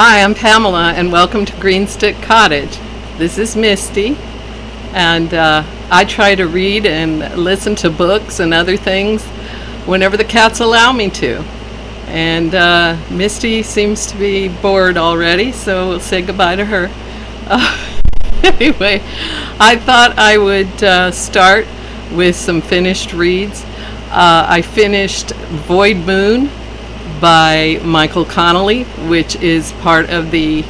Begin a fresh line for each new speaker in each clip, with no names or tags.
Hi, I'm Pamela, and welcome to Greenstick Cottage. This is Misty, and I try to read and listen to books and other things whenever the cats allow me to. And Misty seems to be bored already, so we'll say goodbye to her. Anyway, I thought I would start with some finished reads. I finished Void Moon by Michael Connelly, which is part of the,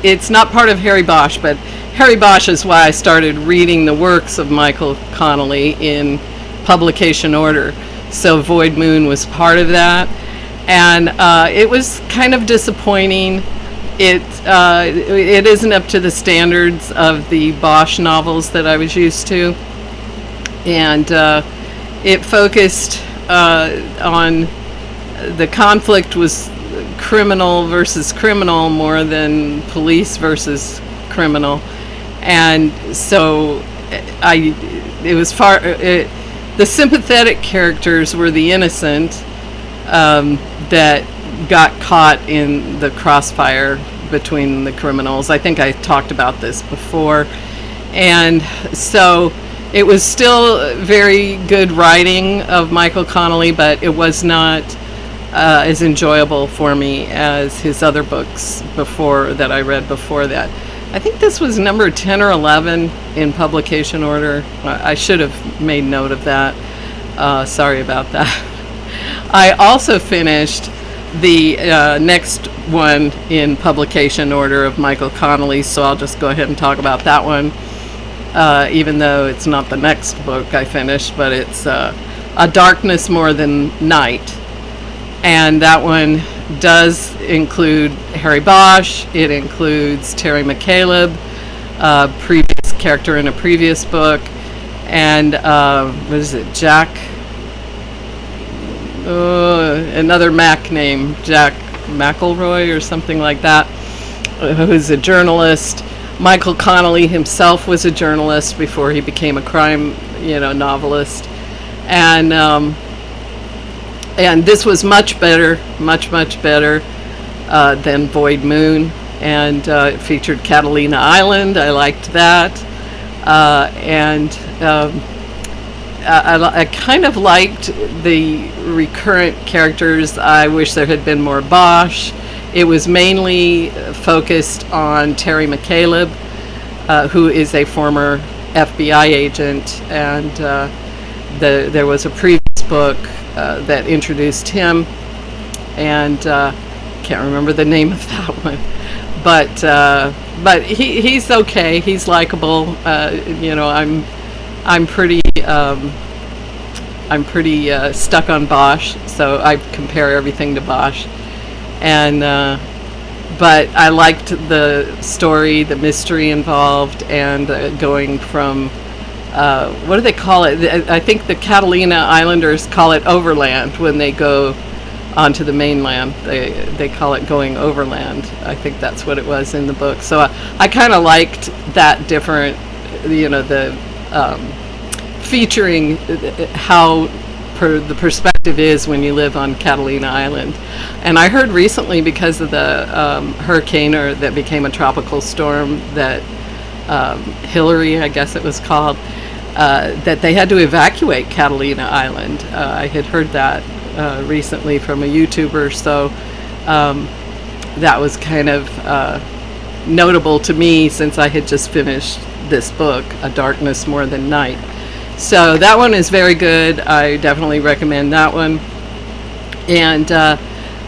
it's not part of Harry Bosch, but Harry Bosch is why I started reading the works of Michael Connelly in publication order. So Void Moon was part of that, and it was kind of disappointing. It isn't up to the standards of the Bosch novels that I was used to, and it focused on the conflict was criminal versus criminal more than police versus criminal, and so the sympathetic characters were the innocent that got caught in the crossfire between the criminals. I think I talked about this before, and so it was still very good writing of Michael Connelly, but it was not as enjoyable for me as his other books that I read before that. I think this was number 10 or 11 in publication order. I should have made note of that. Sorry about that. I also finished the next one in publication order of Michael Connelly, so I'll just go ahead and talk about that one. Even though it's not the next book I finished, but it's A Darkness More Than Night. And that one does include Harry Bosch. It includes Terry McCaleb, previous character in a previous book. And what is it, Jack? Another Mac name, Jack McElroy or something like that, who's a journalist. Michael Connelly himself was a journalist before he became a crime, novelist, and this was much better than Void Moon, and it featured Catalina Island. I liked that, and I kind of liked the recurrent characters. I wish there had been more Bosch. It was mainly focused on Terry McCaleb, who is a former FBI agent, and there was a previous book that introduced him, and can't remember the name of that one, but he's okay. He's likable. I'm pretty stuck on Bosch, so I compare everything to Bosch. And but I liked the story, the mystery involved, and going from what do they call it? I think the Catalina Islanders call it overland when they go onto the mainland. They call it going overland. I think that's what it was in the book. So I kind of liked that different, the featuring how the perspective is when you live on Catalina Island. And I heard recently, because of the hurricane that became a tropical storm, that Hillary, I guess it was called, that they had to evacuate Catalina Island. I had heard that recently from a YouTuber, so that was kind of notable to me, since I had just finished this book, A Darkness More Than Night. So that one is very good. I definitely recommend that one. And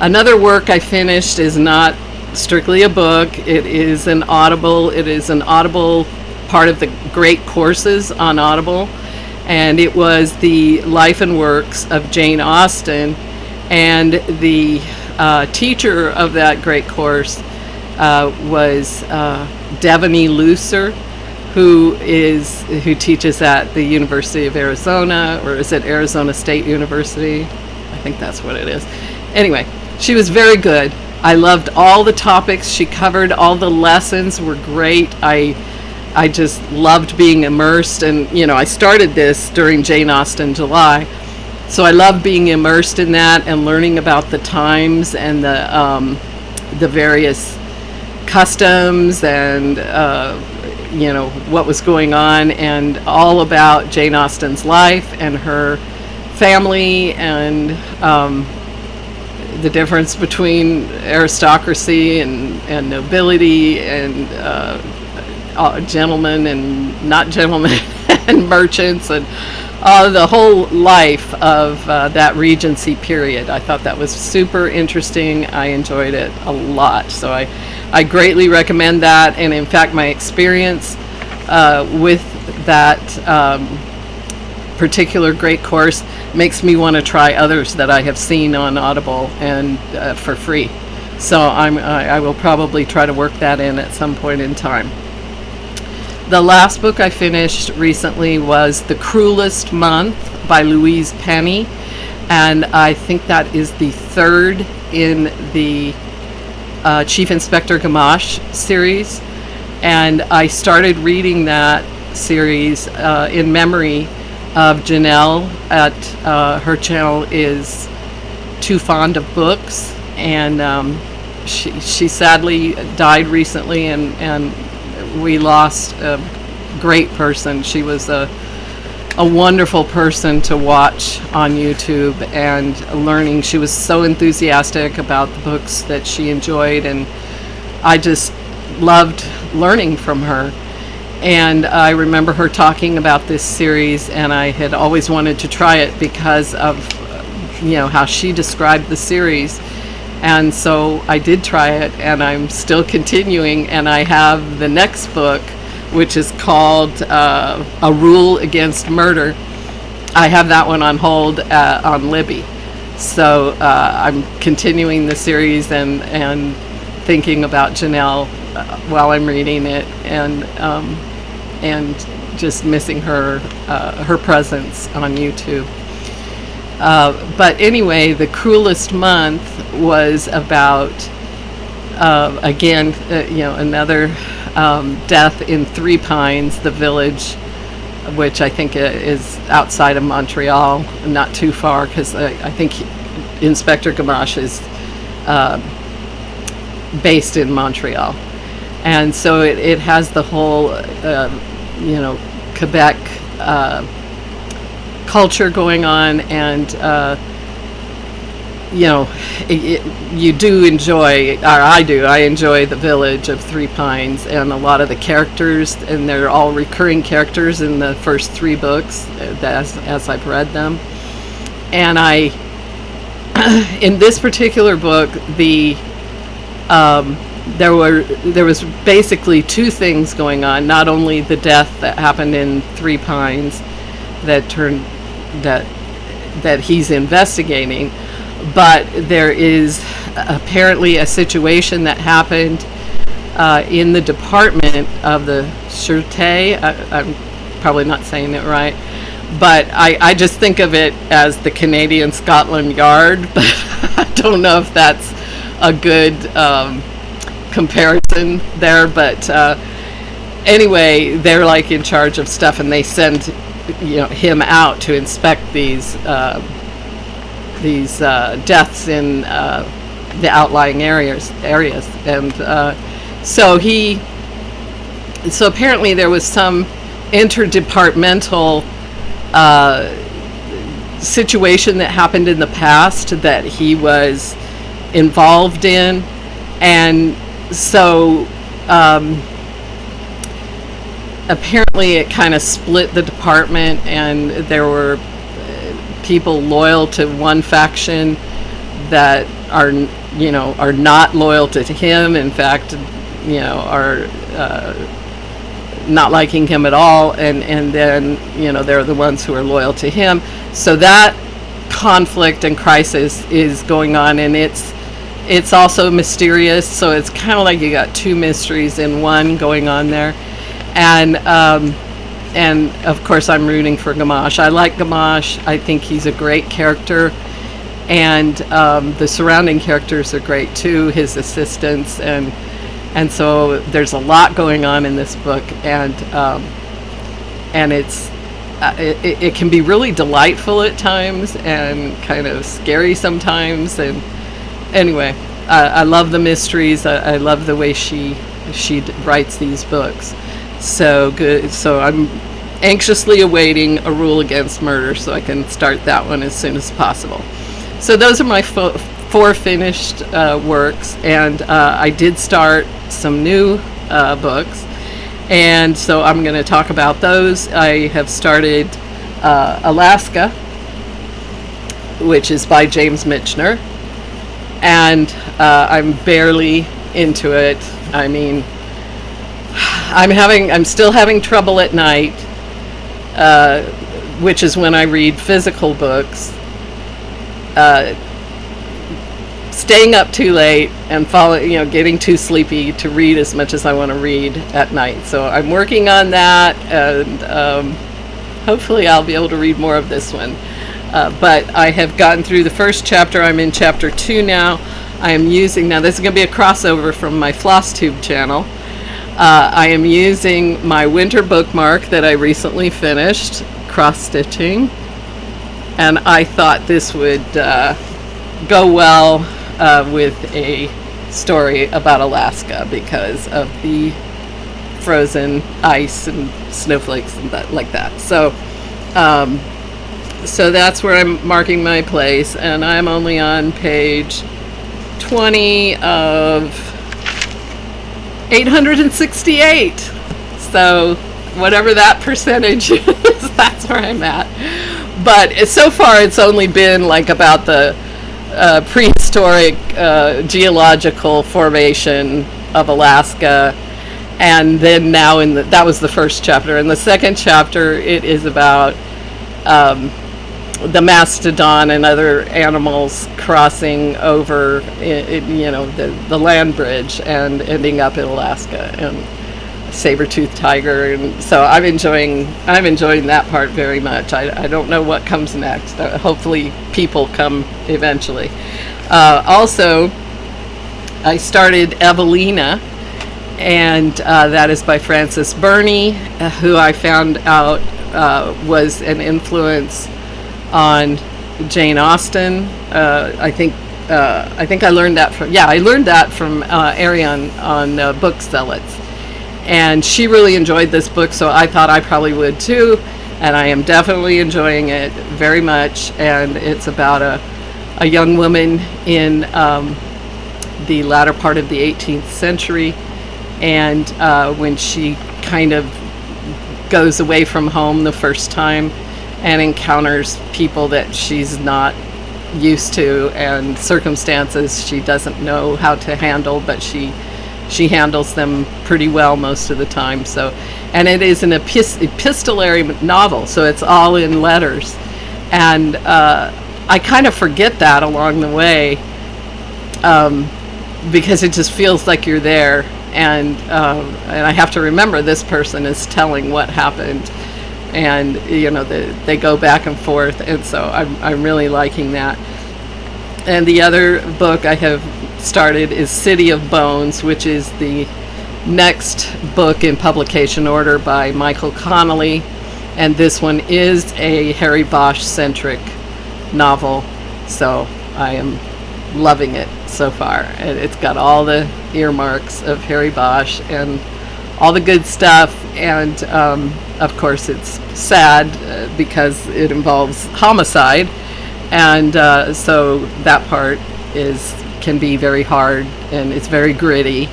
another work I finished is not strictly a book. It is an Audible. It is an Audible part of the great courses on Audible. And it was the life and works of Jane Austen. And the teacher of that great course was Devaney Lucer, who teaches at the University of Arizona, or is it Arizona State University? I think that's what it is. Anyway, she was very good. I loved all the topics she covered. All the lessons were great. I just loved being immersed, and I started this during Jane Austen July, So I love being immersed in that and learning about the times and the various customs and what was going on, and all about Jane Austen's life and her family, and the difference between aristocracy and nobility, and gentlemen and not gentlemen, and merchants, and the whole life of that Regency period. I thought that was super interesting. I enjoyed it a lot. So I greatly recommend that. And in fact, my experience with that particular great course makes me want to try others that I have seen on Audible and for free. So I will probably try to work that in at some point in time. The last book I finished recently was The Cruelest Month by Louise Penny, and I think that is the third in the Chief Inspector Gamache series. And I started reading that series in memory of Janelle at her channel is Too Fond of Books, and she sadly died recently, and we lost a great person. She was a wonderful person to watch on YouTube and learning. She was so enthusiastic about the books that she enjoyed, and I just loved learning from her. And I remember her talking about this series, and I had always wanted to try it because of how she described the series. And so I did try it, and I'm still continuing, and I have the next book, which is called A Rule Against Murder. I have that one on hold on Libby. So I'm continuing the series and thinking about Janelle while I'm reading it, and just missing her presence on YouTube. But anyway, The Cruelest Month was about, another death in Three Pines, the village, which I think is outside of Montreal, not too far, because I think Inspector Gamache is based in Montreal. And so it has the whole, Quebec culture going on, and you do enjoy, or I enjoy the village of Three Pines, and a lot of the characters, and they're all recurring characters in the first three books as I've read them. And in this particular book, there was basically two things going on. Not only the death that happened in Three Pines that he's investigating, but there is apparently a situation that happened in the department of the Sûreté. I'm probably not saying it right, but I just think of it as the Canadian Scotland Yard, but I don't know if that's a good comparison there. But anyway, they're like in charge of stuff, and they send him out to inspect these deaths in the outlying areas, and so apparently there was some interdepartmental situation that happened in the past that he was involved in, and so apparently it kind of split the department, and there were people loyal to one faction that are not loyal to him. In fact, are not liking him at all, and then they're the ones who are loyal to him. So that conflict and crisis is going on, and it's also mysterious. So it's kind of like you got two mysteries in one going on there. And of course I'm rooting for Gamache. I like Gamache. I think he's a great character, and the surrounding characters are great too, his assistants, and so there's a lot going on in this book, and it's it can be really delightful at times and kind of scary sometimes. And anyway, I love the mysteries. I love the way she writes these books. So good. So I'm anxiously awaiting A Rule Against Murder so I can start that one as soon as possible. So those are my four finished works, and I did start some new books, and so I'm going to talk about those. I have started Alaska, which is by James Michener, and I'm barely into it. I mean, I'm still having trouble at night, which is when I read physical books, staying up too late and getting too sleepy to read as much as I want to read at night. So I'm working on that, and hopefully I'll be able to read more of this one. But I have gotten through the first chapter. I'm in chapter 2 now. I am using, now this is going to be a crossover from my FlossTube channel. I am using my winter bookmark that I recently finished, cross-stitching, and I thought this would go well with a story about Alaska because of the frozen ice and snowflakes and like that. So that's where I'm marking my place, and I'm only on page 20 of 868. So whatever that percentage is, that's where I'm at. But so far it's only been like about the prehistoric geological formation of Alaska, and then now that was the first chapter. In the second chapter, it is about the mastodon and other animals crossing over, the land bridge and ending up in Alaska, and saber-toothed tiger. And so I'm enjoying that part very much. I don't know what comes next. Hopefully people come eventually. Also, I started Evelina, and that is by Frances Burney, who I found out was an influence on Jane Austen. I think I learned that from Ariane on Book Zealots, and she really enjoyed this book, so I thought I probably would too, and I am definitely enjoying it very much. And it's about a young woman in the latter part of the 18th century, and when she kind of goes away from home the first time and encounters people that she's not used to and circumstances she doesn't know how to handle, but she handles them pretty well most of the time. So, and it is an epistolary novel, so it's all in letters, and I kind of forget that along the way, because it just feels like you're there, and I have to remember this person is telling what happened, and they go back and forth, and so I'm really liking that. And the other book I have started is City of Bones, which is the next book in publication order by Michael Connelly, and this one is a Harry Bosch centric novel, so I am loving it so far. And it's got all the earmarks of Harry Bosch and all the good stuff, and of course it's sad because it involves homicide, and so that part can be very hard, and it's very gritty,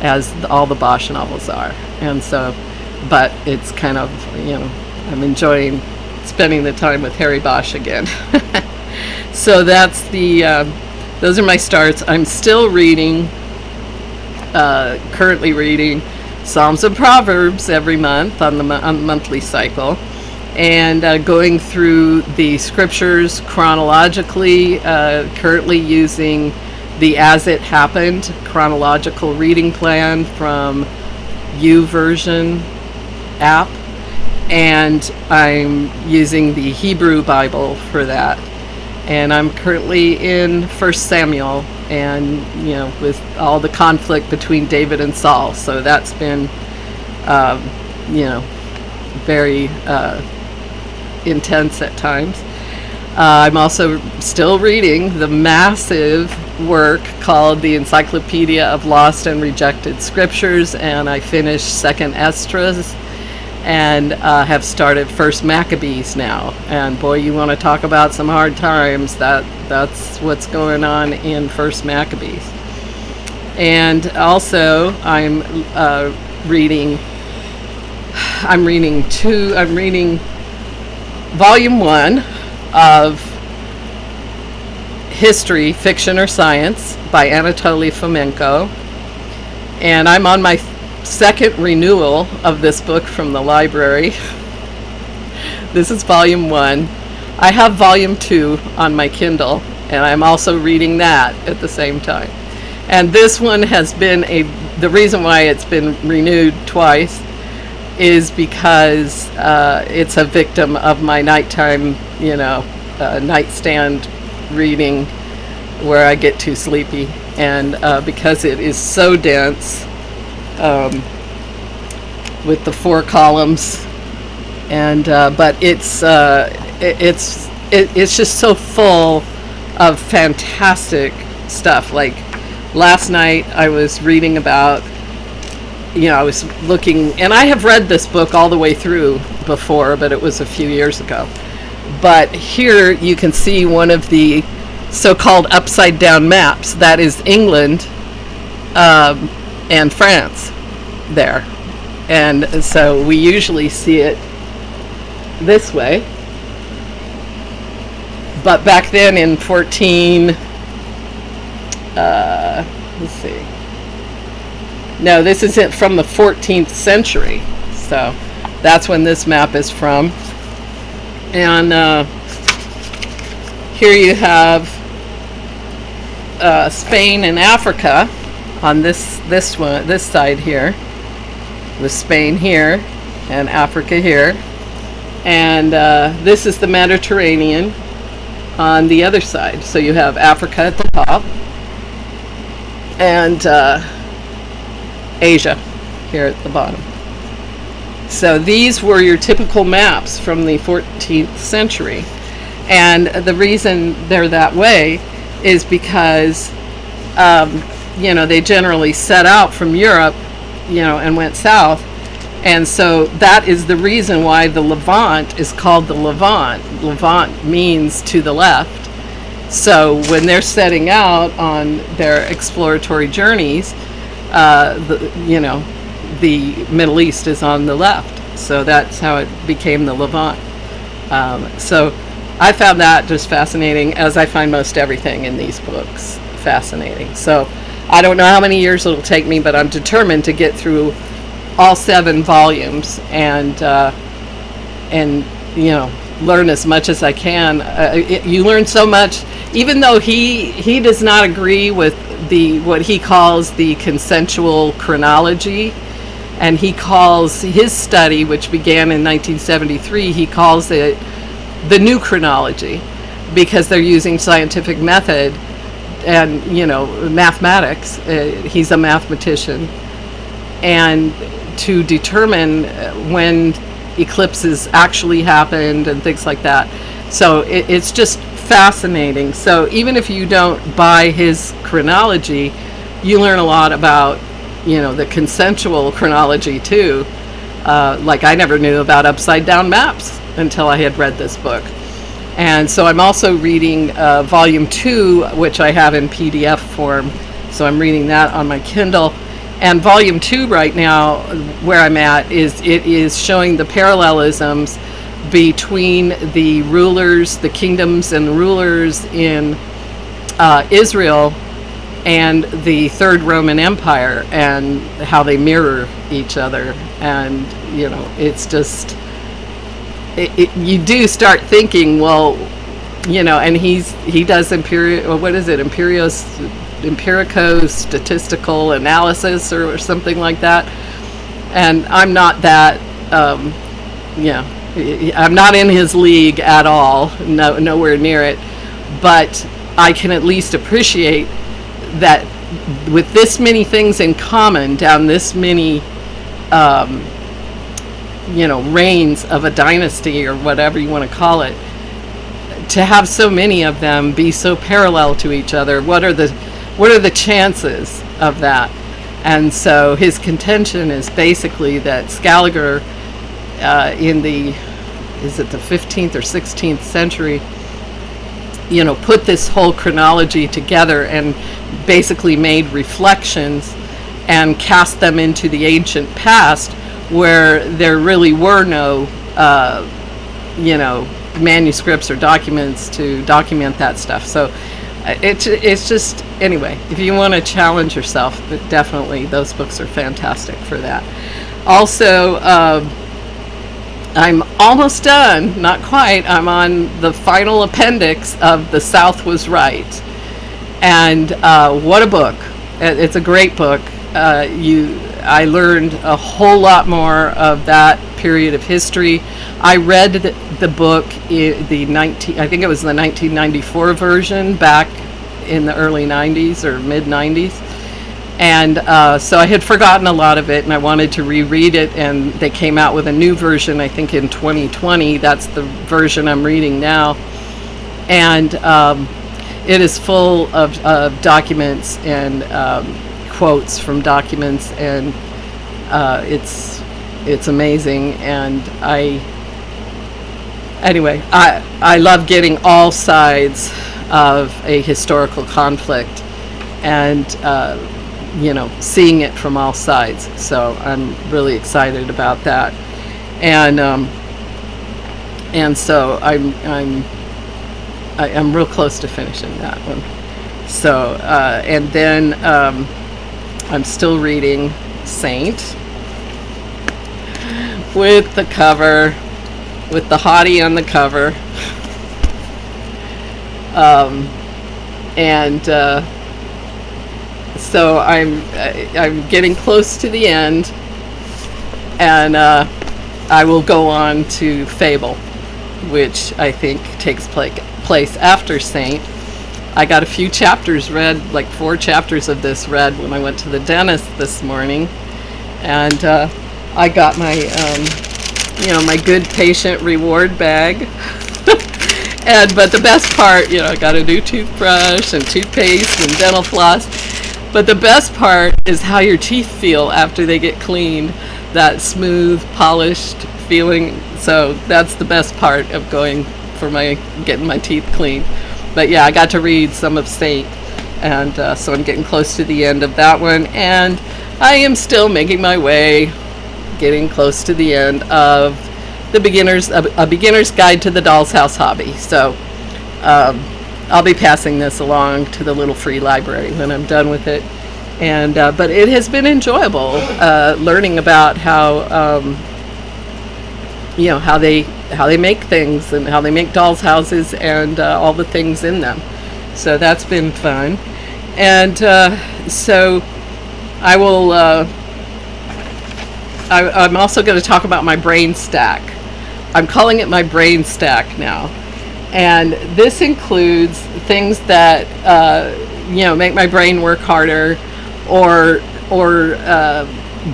as all the Bosch novels are. And so, but it's kind of, I'm enjoying spending the time with Harry Bosch again. So that's those are my starts. I'm still currently reading Psalms and Proverbs every month on the monthly cycle, and going through the scriptures chronologically, currently using the As It Happened chronological reading plan from YouVersion app, and I'm using the Hebrew Bible for that. And I'm currently in 1 Samuel, and with all the conflict between David and Saul, so that's been very intense at times. I'm also still reading the massive work called the Encyclopedia of Lost and Rejected Scriptures, and I finished Second Esdras, and have started First Maccabees now. And boy, you want to talk about some hard times, that's what's going on in First Maccabees. And also I'm reading volume 1 of History, Fiction or Science by Anatoly Fomenko, and I'm on my second renewal of this book from the library. This is volume 1. I have volume 2 on my Kindle, and I'm also reading that at the same time. And this one has been the reason why it's been renewed twice is because it's a victim of my nighttime, nightstand reading where I get too sleepy, and because it is so dense with the 4 columns, and but it's just so full of fantastic stuff. Like last night I was reading about, I was looking, and I have read this book all the way through before, but it was a few years ago. But here you can see one of the so-called upside down maps. That is England and France there. And so we usually see it this way. But back then in 14, let's see. No, this is it from the 14th century. So that's when this map is from. And here you have Spain and Africa on this side here, with Spain here and Africa here, and this is the Mediterranean on the other side. So you have Africa at the top and Asia here at the bottom. So these were your typical maps from the 14th century. And the reason they're that way is because, they generally set out from Europe, and went south. And so that is the reason why the Levant is called the Levant. Levant means to the left. So when they're setting out on their exploratory journeys, the Middle East is on the left. So that's how it became the Levant. So I found that just fascinating, as I find most everything in these books fascinating. So I don't know how many years it'll take me, but I'm determined to get through all 7 volumes and learn as much as I can. You learn so much, even though he does not agree with what he calls the consensual chronology, and he calls his study, which began in 1973, he calls it the new chronology, because they're using scientific method and mathematics. He's a mathematician, and to determine when eclipses actually happened and things like that. So it's just fascinating. So even if you don't buy his chronology, you learn a lot about the consensual chronology too. Like I never knew about upside down maps until I had read this book. And so I'm also reading volume 2, which I have in PDF form. So I'm reading that on my Kindle. And volume 2 right now, where I'm at, it is showing the parallelisms between the rulers, the kingdoms and rulers in Israel and the Third Roman Empire, and how they mirror each other. And it's just, you do start thinking, well, and he does empirico-statistical analysis or something like that. And I'm not that, I'm not in his league at all, nowhere near it. But I can at least appreciate that with this many things in common down this many reigns of a dynasty or whatever you want to call it, to have so many of them be so parallel to each other, what are the chances of that? And so his contention is basically that Scaliger, in the 15th or 16th century, put this whole chronology together and basically made reflections and cast them into the ancient past, where there really were no, manuscripts or documents to document that stuff. So it's just, anyway, if you want to challenge yourself, definitely those books are fantastic for that. Also, I'm almost done, not quite. I'm on the final appendix of The South Was Right. And what a book. It's a great book. I learned a whole lot more of that period of history. I read the book in I think it was the 1994 version back in the early 90s or mid 90s. And so I had forgotten a lot of it, and I wanted to reread it, and they came out with a new version, I think in 2020. That's the version I'm reading now. And it is full of documents and quotes from documents, and it's amazing. And I love getting all sides of a historical conflict and seeing it from all sides. So I'm really excited about that, and so I'm real close to finishing that one. So and then I'm still reading Saint, with the cover, with the hottie on the cover, so I'm getting close to the end, and I will go on to Fable, which I think takes place after Saint. I got a few chapters read, like 4 chapters of this read when I went to the dentist this morning, and I got my my good patient reward bag. But the best part, I got a new toothbrush and toothpaste and dental floss. But the best part is how your teeth feel after they get cleaned. That smooth, polished feeling. So that's the best part of getting my teeth cleaned. But yeah, I got to read some of Saint, and so I'm getting close to the end of that one. And I am still making my way, getting close to the end of a beginner's guide to the doll's house hobby. So I'll be passing this along to the little free library when I'm done with it. And but it has been enjoyable learning about how how they make things and how they make dolls' houses and all the things in them. So that's been fun. And so I will. I'm also going to talk about my brain stack. I'm calling it my brain stack now, and this includes things that make my brain work harder, or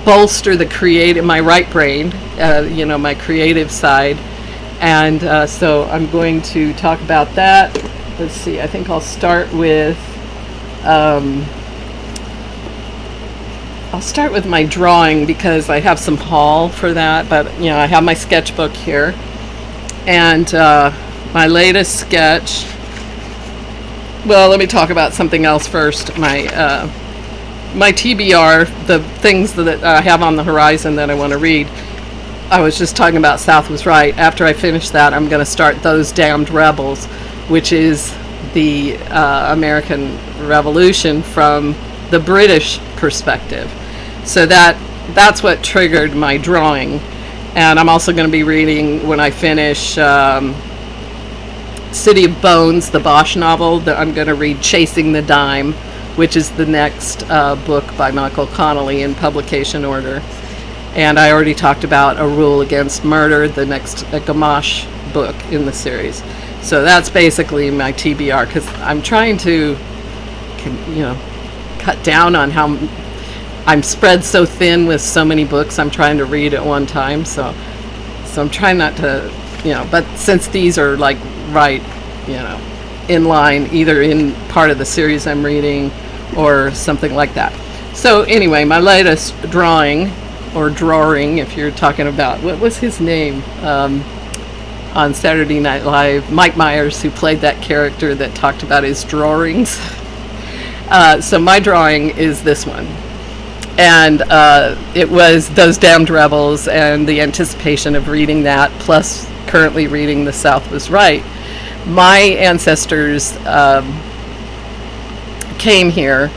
bolster my right brain, my creative side. And so I'm going to talk about that. Let's see. I think I'll start with. I'll start with my drawing because I have some haul for that, but I have my sketchbook here, and my latest sketch. Well, let me talk about something else first. My TBR, the things that I have on the horizon that I want to read. I was just talking about South Was Right. After I finish that, I'm going to start Those Damned Rebels, which is the American Revolution from the British perspective. So that's what triggered my drawing. And I'm also going to be reading, when I finish City of Bones, the Bosch novel, that I'm going to read Chasing the Dime, which is the next book by Michael Connelly in publication order. And I already talked about A Rule Against Murder, the next Gamache book in the series. So that's basically my TBR, because I'm trying to, cut down on how I'm spread so thin with so many books I'm trying to read at one time. So So I'm trying not to, but since these are like right, in line, either in part of the series I'm reading or something like that. So anyway, my latest drawing, or drawing, if you're talking about, what was his name on Saturday Night Live? Mike Myers, who played that character that talked about his drawings. So my drawing is this one. And it was Those Damned Rebels and the anticipation of reading that, plus currently reading The South Was Right. My ancestors came here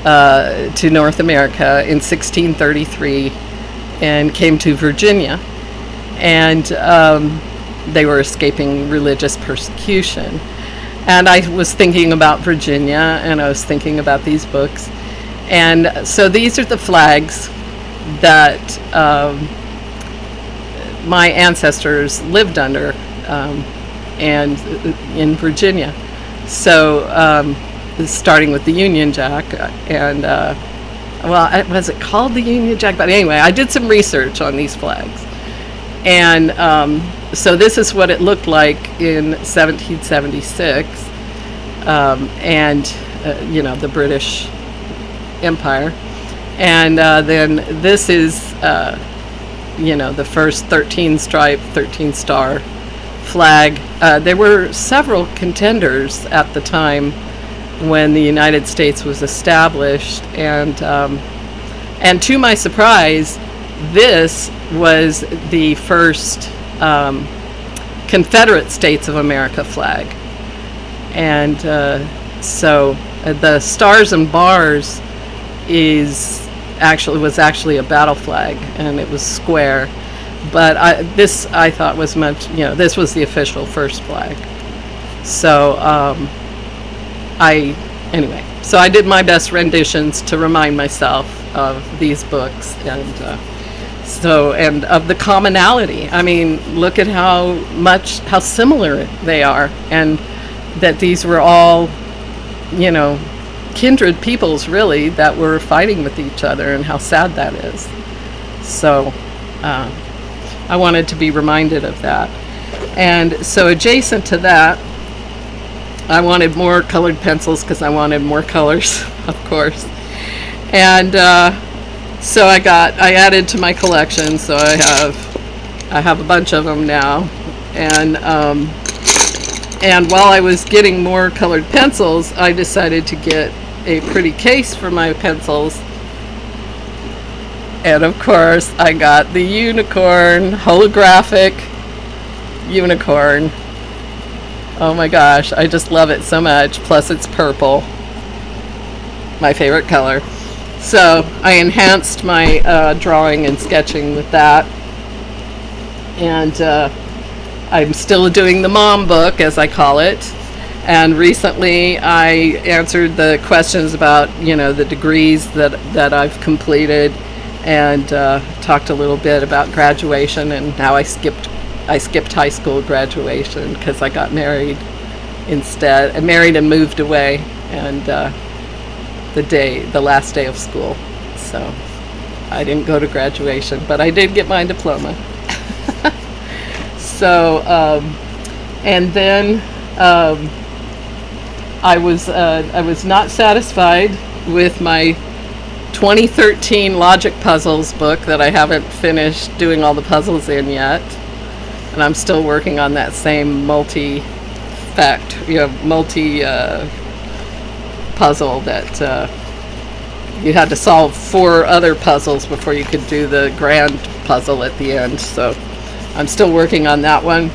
to North America in 1633 and came to Virginia. And they were escaping religious persecution. And I was thinking about Virginia, and I was thinking about these books. And so these are the flags that my ancestors lived under and in Virginia. So starting with the Union Jack, and was it called the Union Jack? But anyway, I did some research on these flags. And so this is what it looked like in 1776, and the British Empire. And then this is the first 13 star flag. There were several contenders at the time when the United States was established, and to my surprise, this was the first Confederate States of America flag. And so the stars and bars was actually a battle flag, and it was square. But I thought was much, this was the official first flag. So so I did my best renditions to remind myself of these books, and of the commonality. I mean, look at how similar they are, and that these were all, kindred peoples, really, that were fighting with each other, and how sad that is. So I wanted to be reminded of that. And so adjacent to that, I wanted more colored pencils because I wanted more colors, of course. And so I added to my collection, so I have a bunch of them now. And while I was getting more colored pencils, I decided to get a pretty case for my pencils. And of course, I got the unicorn, holographic unicorn. Oh my gosh, I just love it so much. Plus it's purple, my favorite color. So I enhanced my drawing and sketching with that. And I'm still doing the mom book, as I call it. And recently I answered the questions about, the degrees that I've completed, and talked a little bit about graduation and how I skipped high school graduation because I got married instead. I married and moved away, and the last day of school. So I didn't go to graduation, but I did get my diploma. So, and then I was not satisfied with my 2013 logic puzzles book that I haven't finished doing all the puzzles in yet, and I'm still working on that same multi puzzle that you had to solve 4 other puzzles before you could do the grand puzzle at the end. So I'm still working on that one.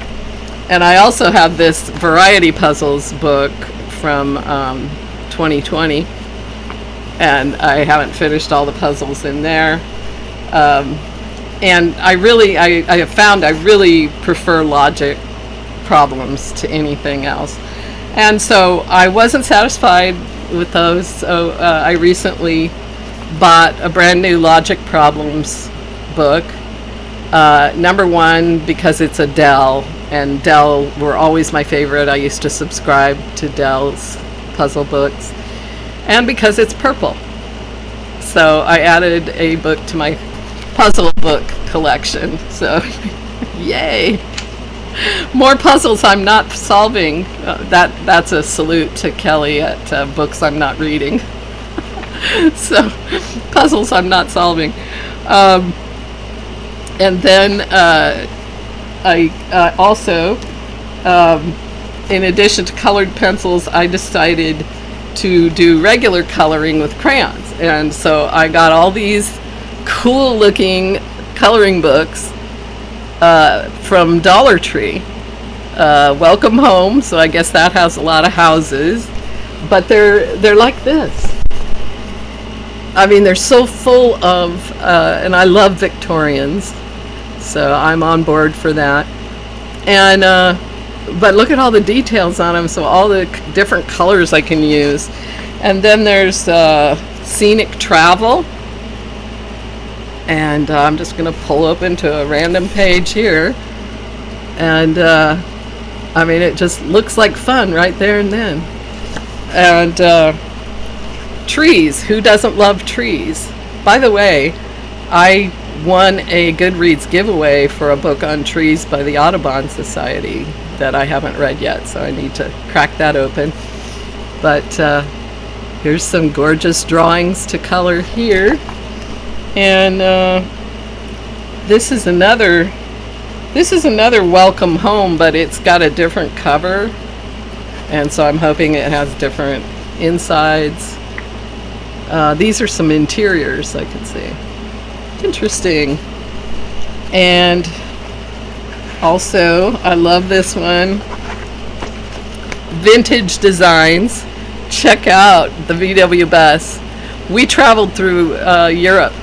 And I also have this variety puzzles book from 2020, and I haven't finished all the puzzles in there. And I have found I really prefer logic problems to anything else. And so I wasn't satisfied with those, so I recently bought a brand new logic problems book. Number one, because it's a Dell, and Dell were always my favorite. I used to subscribe to Dell's puzzle books. And because it's purple. So I added a book to my puzzle book collection. So Yay! More puzzles I'm not solving. That's a salute to Kelly at Books I'm Not Reading. So, puzzles I'm not solving. And then I also, in addition to colored pencils, I decided to do regular coloring with crayons. And so I got all these cool looking coloring books from Dollar Tree. Welcome Home, so I guess that has a lot of houses. But they're like this. I mean, they're so full of, and I love Victorians, so I'm on board for that. And but look at all the details on them, so all the different colors I can use. And then there's scenic travel, and I'm just going to pull open to a random page here, and I mean, it just looks like fun right there and then. And trees, who doesn't love trees? By the way, I won a Goodreads giveaway for a book on trees by the Audubon Society that I haven't read yet, so I need to crack that open. But here's some gorgeous drawings to color here. And this is another Welcome Home, but it's got a different cover, and so I'm hoping it has different insides. These are some interiors I can see. Interesting. And also, I love this one. Vintage designs. Check out the VW bus. We traveled through Europe,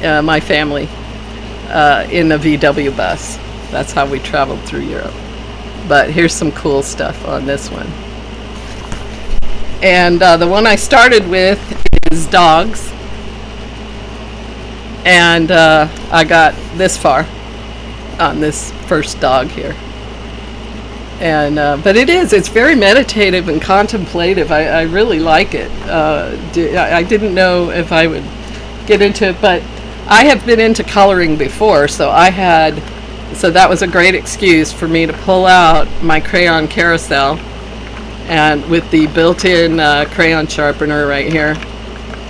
my family, in a VW bus. That's how we traveled through Europe. But here's some cool stuff on this one. And the one I started with is dogs. And I got this far on this first dog here. And but it's very meditative and contemplative. I really like it. I didn't know if I would get into it, but I have been into coloring before, so that was a great excuse for me to pull out my crayon carousel, and with the built-in crayon sharpener right here.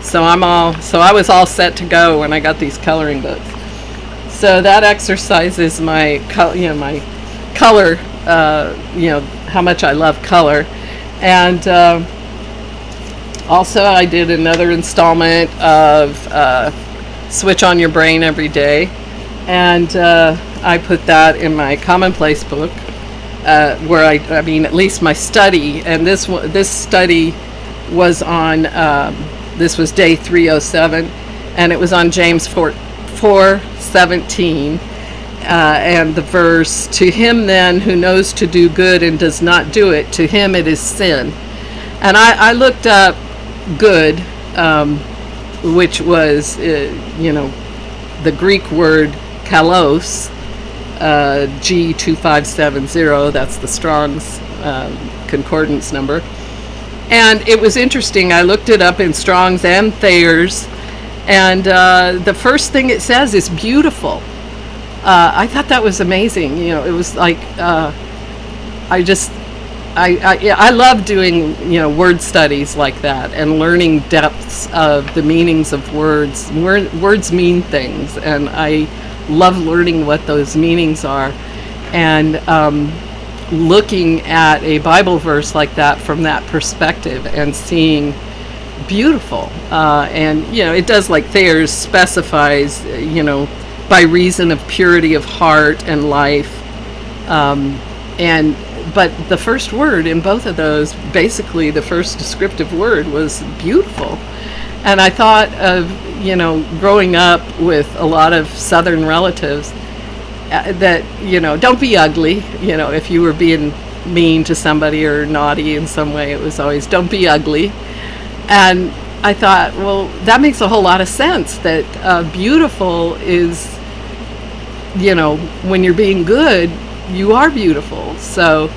So I was all set to go when I got these coloring books. So that exercises my color, how much I love color. And also I did another installment of Switch on Your Brain Every Day. And I put that in my commonplace book, where I mean, at least my study, and this study was on, this was day 307, and it was on James 4:17, and the verse, "To him then who knows to do good and does not do it, to him it is sin." And I looked up good, which was, the Greek word kalos, G2570, that's the Strong's concordance number. And it was interesting. I looked it up in Strong's and Thayer's, and the first thing it says is beautiful. I thought that was amazing. It was like I love doing word studies like that and learning depths of the meanings of words. Words mean things, and I love learning what those meanings are. And looking at a Bible verse like that from that perspective and seeing beautiful, and it does, like Thayer's specifies, by reason of purity of heart and life, but the first word in both of those, basically the first descriptive word, was beautiful. And I thought of growing up with a lot of Southern relatives, that don't be ugly. If you were being mean to somebody or naughty in some way, it was always don't be ugly. And I thought, well, that makes a whole lot of sense, that beautiful is, when you're being good, you are beautiful. So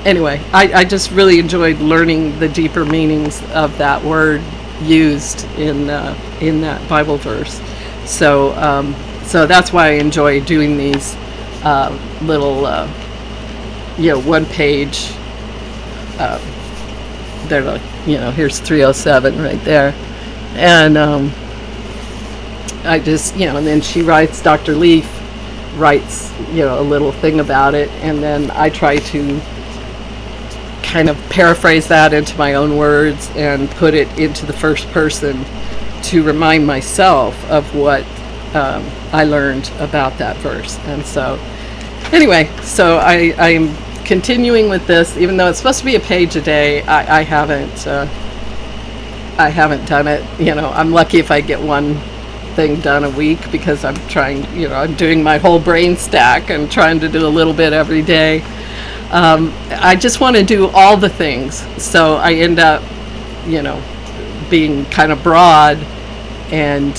anyway, I just really enjoyed learning the deeper meanings of that word used in that Bible verse. So So that's why I enjoy doing these little, one page. They're like, here's 307 right there. And I just, and then Dr. Leaf writes, a little thing about it. And then I try to kind of paraphrase that into my own words and put it into the first person to remind myself of what I learned about that verse. And so anyway, so I'm continuing with this, even though it's supposed to be a page a day. I haven't done it. I'm lucky if I get one thing done a week, because I'm trying, I'm doing my whole brain stack and trying to do a little bit every day. I just want to do all the things, so I end up, being kind of broad, and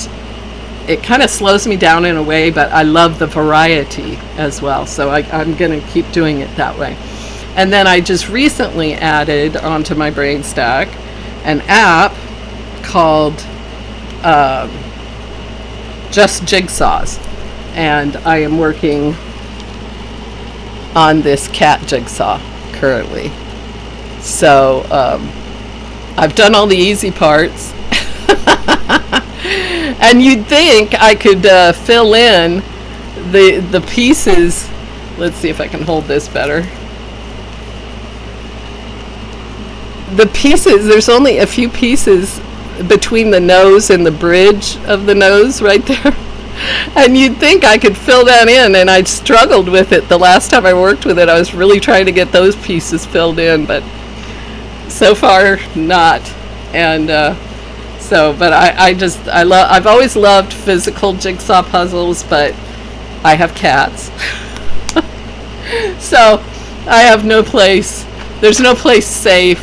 it kind of slows me down in a way, but I love the variety as well, so I'm going to keep doing it that way. And then I just recently added onto my brain stack an app called Just Jigsaws, and I am working on this cat jigsaw currently. So I've done all the easy parts. And you'd think I could fill in the pieces. Let's see if I can hold this better. The pieces, there's only a few pieces between the nose and the bridge of the nose right there. And you'd think I could fill that in, and I struggled with it the last time I worked with it. I was really trying to get those pieces filled in, but so far not. And but I've always loved physical jigsaw puzzles, but I have cats. So I have no place, there's no place safe,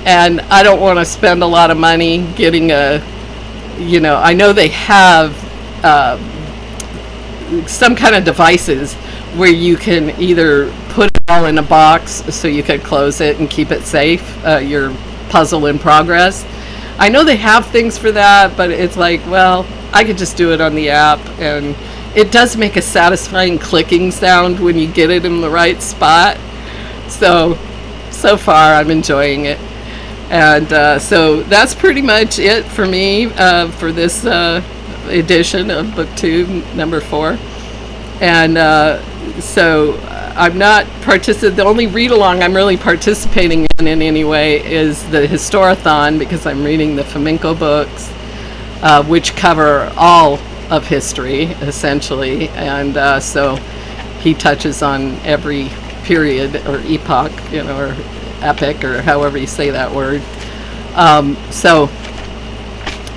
and I don't want to spend a lot of money getting I know they have some kind of devices where you can either put it all in a box so you can close it and keep it safe, your puzzle in progress. I know they have things for that, but it's like, well, I could just do it on the app, and it does make a satisfying clicking sound when you get it in the right spot. So far I'm enjoying it. And so that's pretty much it for me for this edition of BookTube number 4. And so I'm not the only read-along I'm really participating in any way is the Historathon, because I'm reading the Flamenco books, which cover all of history, essentially. And so he touches on every period or epoch, or epic, or however you say that word.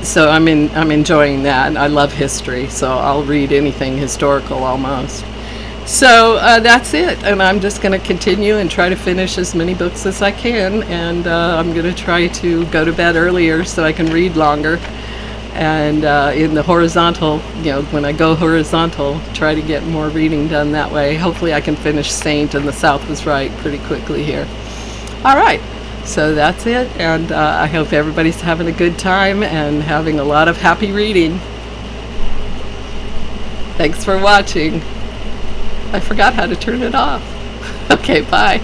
So I'm enjoying that. I love history, so I'll read anything historical almost. So that's it, and I'm just going to continue and try to finish as many books as I can, and I'm going to try to go to bed earlier so I can read longer. And in the horizontal, when I go horizontal, try to get more reading done that way. Hopefully I can finish Saint and The South Was Right pretty quickly here. All right. So that's it, and I hope everybody's having a good time and having a lot of happy reading. Thanks for watching. I forgot how to turn it off. Okay, bye.